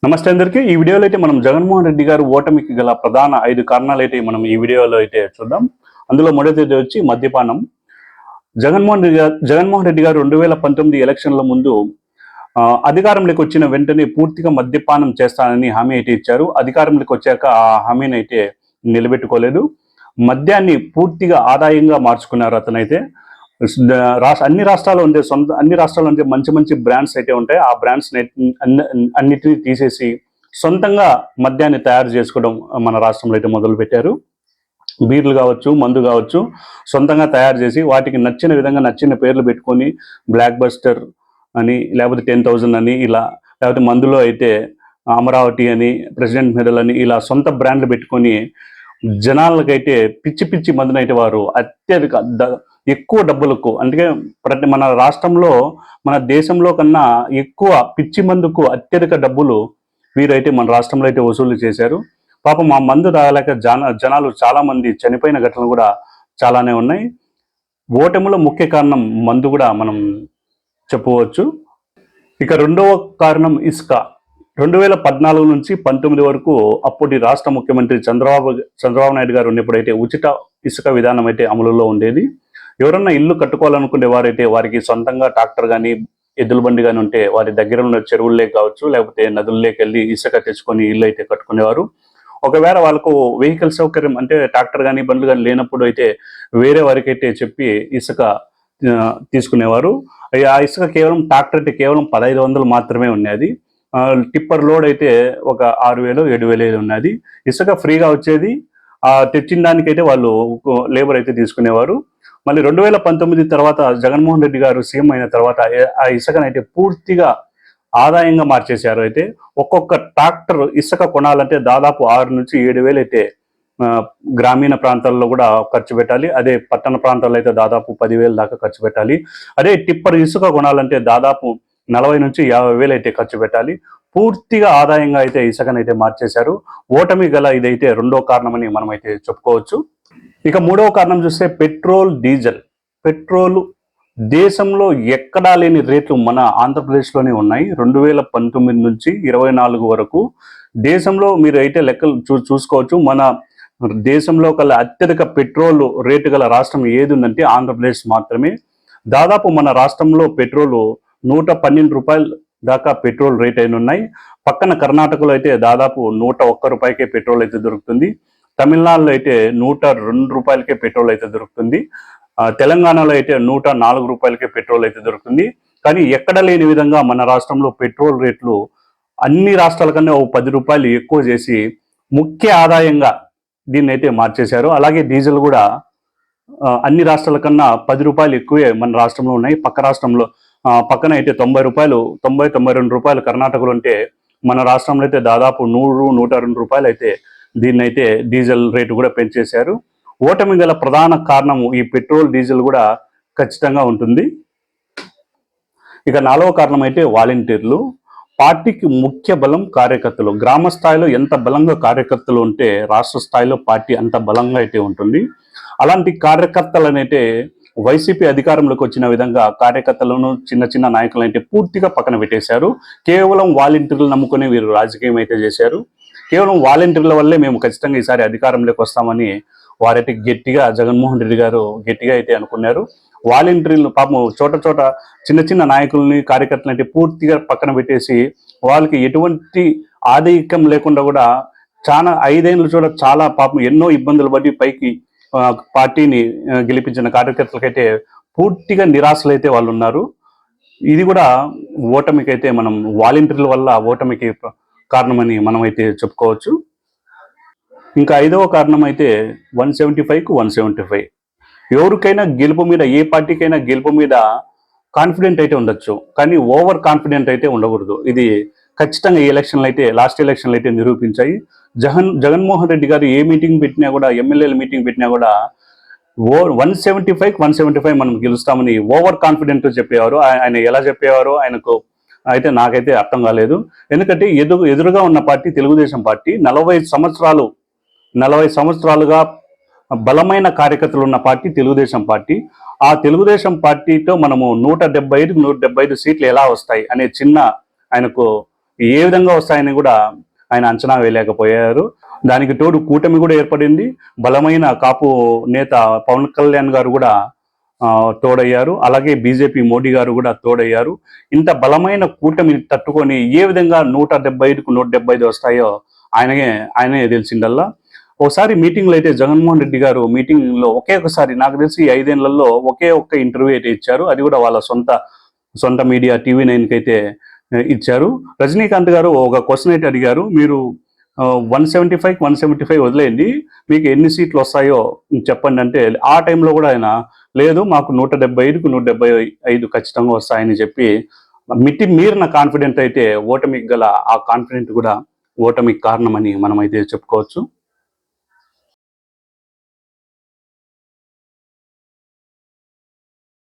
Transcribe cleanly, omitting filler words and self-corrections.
నమస్తే అందరికీ. ఈ వీడియోలో అయితే మనం జగన్మోహన్ రెడ్డి గారు ఓటమికి గల ప్రధాన 5 కారణాలు అయితే మనం ఈ వీడియోలో అయితే చూద్దాం. అందులో మొదటిది వచ్చి మద్యపానం. జగన్మోహన్ రెడ్డి గారు 2019 ఎలక్షన్ల ముందు అధికారంలోకి వచ్చిన వెంటనే పూర్తిగా మద్యపానం చేస్తానని హామీ అయితే ఇచ్చారు. అధికారంలోకి వచ్చాక ఆ హామీని అయితే నిలబెట్టుకోలేదు. మద్యాన్ని పూర్తిగా ఆదాయంగా మార్చుకున్నారు అతనైతే. అన్ని రాష్ట్రాల్లో ఉండే మంచి మంచి బ్రాండ్స్ అయితే ఉంటాయి. ఆ బ్రాండ్స్ అన్నిటినీ తీసేసి సొంతంగా మద్యాన్ని తయారు చేసుకోవడం మన రాష్ట్రంలో అయితే మొదలు పెట్టారు. బీర్లు కావచ్చు, మందు కావచ్చు, సొంతంగా తయారు చేసి వాటికి నచ్చిన విధంగా నచ్చిన పేర్లు పెట్టుకొని బ్లాక్ బస్టర్ అని, లేకపోతే 10,000 అని, ఇలా, లేకపోతే మందులో అయితే అమరావతి అని, ప్రెసిడెంట్ మెడల్ అని, ఇలా సొంత బ్రాండ్లు పెట్టుకొని జనాలకైతే పిచ్చి పిచ్చి మందునైతే వారు అత్యధిక ఎక్కువ డబ్బులకు, అంటే మన రాష్ట్రంలో, మన దేశంలో కన్నా ఎక్కువ పిచ్చి మందుకు అత్యధిక డబ్బులు వీరైతే మన రాష్ట్రంలో అయితే వసూలు చేశారు. పాపం ఆ మందు తాగలేక జనాలు చాలా మంది చనిపోయిన ఘటనలు కూడా చాలానే ఉన్నాయి. ఓటమిలో ముఖ్య కారణం మందు కూడా మనం చెప్పవచ్చు. ఇక రెండవ కారణం ఇసుక. 2014 నుంచి 19 వరకు అప్పటి రాష్ట్ర ముఖ్యమంత్రి చంద్రబాబు నాయుడు గారు ఉన్నప్పుడైతే ఉచిత ఇసుక విధానం అయితే అమలులో ఉండేది. ఎవరన్నా ఇల్లు కట్టుకోవాలనుకునే వారైతే వారికి సొంతంగా ట్రాక్టర్ కానీ, ఎద్దుల బండి కానీ ఉంటే వారి దగ్గర ఉన్న చెరువుల్లే కావచ్చు, లేకపోతే నదుల్లోకి వెళ్ళి ఇసుక తెచ్చుకొని ఇల్లు అయితే కట్టుకునేవారు. ఒకవేళ వాళ్ళకు వెహికల్ సౌకర్యం, అంటే ట్రాక్టర్ కానీ బండ్లు కానీ లేనప్పుడు అయితే వేరే వారికి అయితే చెప్పి ఇసుక తీసుకునేవారు. ఆ ఇసుక కేవలం ట్రాక్టర్ అయితే కేవలం 1,500 మాత్రమే ఉన్నది. టిప్పర్ లోడ్ అయితే ఒక 6,000 7,000 ఉన్నది. ఇసుక ఫ్రీగా వచ్చేది. తెచ్చిన దానికైతే వాళ్ళు లేబర్ అయితే తీసుకునేవారు. మళ్ళీ 2019 తర్వాత జగన్మోహన్ రెడ్డి గారు సీఎం అయిన తర్వాత ఆ ఇసుకనైతే పూర్తిగా ఆదాయంగా మార్చేశారు. అయితే ఒక్కొక్క ట్రాక్టర్ ఇసుక కొనాలంటే దాదాపు 6 నుంచి 7,000 అయితే గ్రామీణ ప్రాంతాల్లో కూడా ఖర్చు పెట్టాలి. అదే పట్టణ ప్రాంతాల్లో అయితే దాదాపు 10,000 దాకా ఖర్చు పెట్టాలి. అదే టిప్పర్ ఇసుక కొనాలంటే దాదాపు 40 నుంచి 50,000 అయితే ఖర్చు పెట్టాలి. పూర్తిగా ఆదాయంగా అయితే ఇసుకనైతే మార్చేశారు. ఓటమి గల ఇదైతే రెండో కారణమని మనం అయితే చెప్పుకోవచ్చు. ఇక మూడవ కారణం చూస్తే పెట్రోల్, డీజిల్. పెట్రోల్ దేశంలో ఎక్కడా లేని రేట్లు మన ఆంధ్రప్రదేశ్లోనే ఉన్నాయి. 2019 నుంచి 24 వరకు దేశంలో మీరు అయితే లెక్కలు చూసుకోవచ్చు. మన దేశంలో కల్లా అత్యధిక పెట్రోల్ రేటు గల రాష్ట్రం ఏది ఉందంటే ఆంధ్రప్రదేశ్ మాత్రమే. దాదాపు మన రాష్ట్రంలో పెట్రోల్ 112 రూపాయలు దాకా పెట్రోల్ రేట్ అయిన ఉన్నాయి. పక్కన కర్ణాటకలో అయితే దాదాపు 101 రూపాయకే పెట్రోల్ అయితే దొరుకుతుంది. తమిళనాడులో అయితే 102 రూపాయలకే పెట్రోల్ అయితే దొరుకుతుంది. తెలంగాణలో అయితే 104 రూపాయలకే పెట్రోల్ అయితే దొరుకుతుంది. కానీ ఎక్కడ లేని విధంగా మన రాష్ట్రంలో పెట్రోల్ రేట్లు అన్ని రాష్ట్రాల కన్నా 10 రూపాయలు ఎక్కువ చేసి ముఖ్య ఆదాయంగా దీన్ని అయితే మార్చేశారు. అలాగే డీజిల్ కూడా అన్ని రాష్ట్రాల కన్నా 10 రూపాయలు ఎక్కువే మన రాష్ట్రంలో ఉన్నాయి. పక్కన అయితే 90 రూపాయలు, 92 రూపాయలు కర్ణాటకలో ఉంటే మన రాష్ట్రంలో అయితే దాదాపు 102 రూపాయలు అయితే దీన్నైతే డీజిల్ రేటు కూడా పెంచేశారు. ఓటమి గల ప్రధాన కారణము ఈ పెట్రోల్, డీజిల్ కూడా ఖచ్చితంగా ఉంటుంది. ఇక నాలుగవ కారణం అయితే వాలంటీర్లు. పార్టీకి ముఖ్య బలం కార్యకర్తలు. గ్రామ స్థాయిలో ఎంత బలంగా కార్యకర్తలు ఉంటే రాష్ట్ర స్థాయిలో పార్టీ అంత బలంగా అయితే ఉంటుంది. అలాంటి కార్యకర్తలనైతే వైసీపీ అధికారంలోకి వచ్చిన విధంగా కార్యకర్తలను, చిన్న చిన్న నాయకులను అయితే పూర్తిగా పక్కన పెట్టేశారు. కేవలం వాలంటీర్లు నమ్ముకుని వీరు రాజకీయం అయితే చేశారు. కేవలం వాలంటీర్ల వల్లే మేము ఖచ్చితంగా ఈసారి అధికారంలోకి వస్తామని వారైతే గట్టిగా, జగన్మోహన్ రెడ్డి గారు గట్టిగా అయితే అనుకున్నారు. వాలంటీర్లు పాపం చోట చిన్న చిన్న నాయకుల్ని, కార్యకర్తలను అయితే పూర్తిగా పక్కన పెట్టేసి వాళ్ళకి ఎటువంటి ఆదాయకం లేకుండా కూడా 5 ఏళ్ళు చాలా పాపం ఎన్నో ఇబ్బందులు పడి పైకి పార్టీని గెలిపించిన కార్యకర్తలకైతే పూర్తిగా నిరాశలు అయితే వాళ్ళు ఉన్నారు. ఇది కూడా ఓటమికైతే మనం వాలంటీర్ల వల్ల ఓటమికి కారణమని మనం అయితే చెప్పుకోవచ్చు. ఇంకా ఐదవ కారణం అయితే 175కు 175. ఎవరికైనా గెలుపు మీద, ఏ పార్టీకైనా గెలుపు మీద కాన్ఫిడెంట్ అయితే ఉండొచ్చు, కానీ ఓవర్ కాన్ఫిడెంట్ అయితే ఉండకూడదు. ఇది ఖచ్చితంగా ఈ ఎలక్షన్లు అయితే, లాస్ట్ ఎలక్షన్లు అయితే నిరూపించాయి. జగన్మోహన్ రెడ్డి గారు ఏ మీటింగ్ పెట్టినా కూడా, ఎమ్మెల్యేల మీటింగ్ పెట్టినా కూడా 175కి 175 మనం గెలుస్తామని ఓవర్ కాన్ఫిడెంట్ చెప్పేవారు. ఆయన ఎలా చెప్పేవారో ఆయనకు అయితే నాకైతే అర్థం కాలేదు. ఎందుకంటే ఎదురుగా ఉన్న పార్టీ తెలుగుదేశం పార్టీ. 40 సంవత్సరాలుగా బలమైన కార్యకర్తలు ఉన్న పార్టీ తెలుగుదేశం పార్టీ. ఆ తెలుగుదేశం పార్టీతో మనము 175 సీట్లు ఎలా వస్తాయి అనే చిన్న ఆయనకు ఏ విధంగా వస్తాయని కూడా ఆయన అంచనా వేయలేకపోయారు. దానికి తోడు కూటమి కూడా ఏర్పడింది. బలమైన కాపు నేత పవన్ కళ్యాణ్ గారు కూడా తోడయ్యారు. అలాగే బీజేపీ మోడీ గారు కూడా తోడయ్యారు. ఇంత బలమైన కూటమిని తట్టుకొని ఏ విధంగా 175కు 175 వస్తాయో ఆయనే తెలిసిందల్లా. ఒకసారి మీటింగ్లో అయితే జగన్మోహన్ రెడ్డి గారు మీటింగ్లో ఒకసారి నాకు తెలిసి 5 ఏళ్లలో ఒకే ఒక్క ఇంటర్వ్యూ అయితే ఇచ్చారు. అది కూడా వాళ్ళ సొంత మీడియా TV9కి అయితే ఇచ్చారు. రజనీకాంత్ గారు ఒక క్వశ్చన్ అయితే అడిగారు, మీరు 175కి 175 వదిలేయండి, మీకు ఎన్ని సీట్లు వస్తాయో చెప్పండి అంటే ఆ టైంలో కూడా ఆయన లేదు మాకు 175కు 175 ఖచ్చితంగా వస్తాయని చెప్పి మితి మీరిన కాన్ఫిడెంట్ అయితే ఓటమికి గల ఆ కాన్ఫిడెంట్ కూడా ఓటమికి కారణమని మనం అయితే చెప్పుకోవచ్చు.